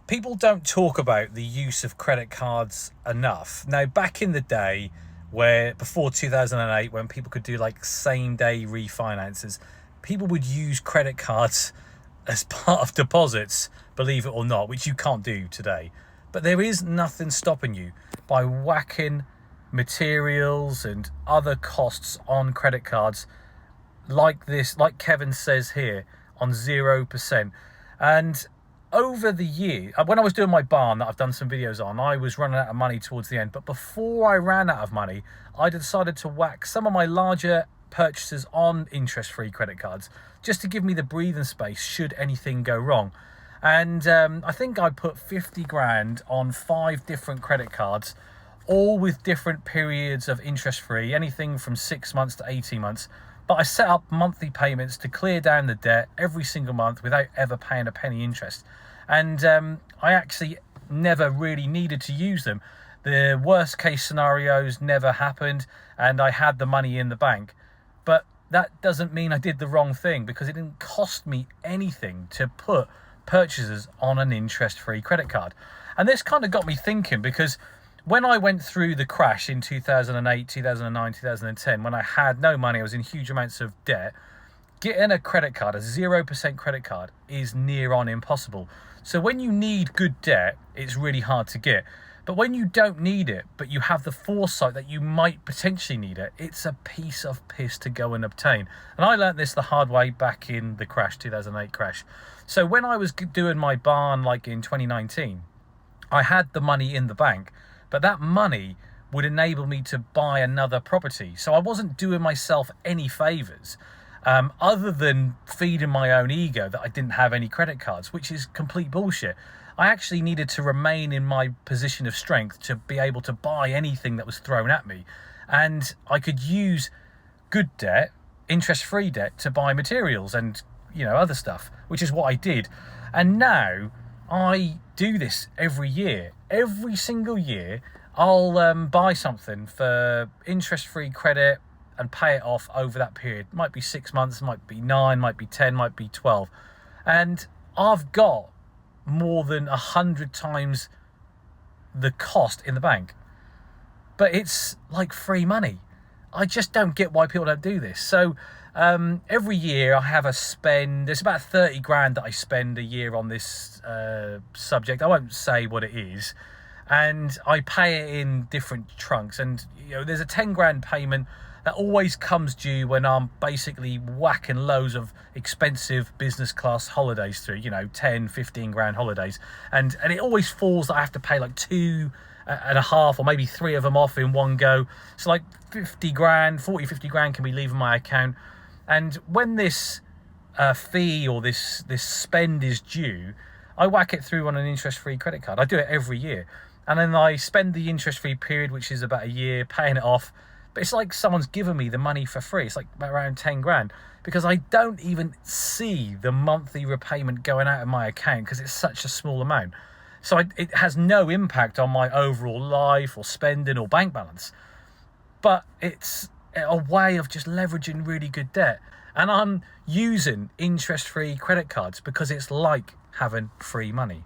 People don't talk about the use of credit cards enough. Now, back in the day, where before 2008, when people could do like same day refinances, people would use credit cards as part of deposits, believe it or not, which you can't do today. But there is nothing stopping you by whacking materials and other costs on credit cards like this, like Kevin says here, on 0%. And over the year, when I was doing my barn that I've done some videos on, I was running out of money towards the end. But before I ran out of money, I decided to whack some of my larger purchases on interest-free credit cards, just to give me the breathing space should anything go wrong. And I think I put 50 grand on 5 different credit cards, all with different periods of interest-free, anything from 6 months to 18 months. But I set up monthly payments to clear down the debt every single month without ever paying a penny interest. And I actually never really needed to use them. The worst case scenarios never happened, and I had the money in the bank. But that doesn't mean I did the wrong thing, because it didn't cost me anything to put purchases on an interest-free credit card. And this kind of got me thinking, because when I went through the crash in 2008, 2009, 2010, when I had no money, I was in huge amounts of debt, getting a credit card, a 0% credit card, is near on impossible. So when you need good debt, it's really hard to get. But when you don't need it, but you have the foresight that you might potentially need it, it's a piece of piss to go and obtain. And I learnt this the hard way back in the crash, 2008 crash. So when I was doing my barn, like in 2019, I had the money in the bank, but that money would enable me to buy another property. So I wasn't doing myself any favours, other than feeding my own ego that I didn't have any credit cards, which is complete bullshit. I actually needed to remain in my position of strength to be able to buy anything that was thrown at me. And I could use good debt, interest-free debt, to buy materials and, other stuff, which is what I did. And now I do this every year. Every single year, I'll buy something for interest-free credit and pay it off over that period. It might be 6 months, might be 9, might be 10, might be 12. And I've got more than 100 times the cost in the bank. But it's like free money. I just don't get why people don't do this. So every year I have a spend. There's about 30 grand that I spend a year on this subject. I won't say what it is. And I pay it in different chunks. And there's a 10 grand payment that always comes due when I'm basically whacking loads of expensive business class holidays through, 10, 15 grand holidays. And it always falls that I have to pay like 2.5 or maybe 3 of them off in one go. So like 50 grand, 40, 50 grand can be leaving my account. And when this fee or this spend is due, I whack it through on an interest-free credit card. I do it every year. And then I spend the interest-free period, which is about a year, paying it off. But it's like someone's given me the money for free. It's like around 10 grand, because I don't even see the monthly repayment going out of my account because it's such a small amount. So it has no impact on my overall life or spending or bank balance. But it's a way of just leveraging really good debt. And I'm using interest-free credit cards because it's like having free money.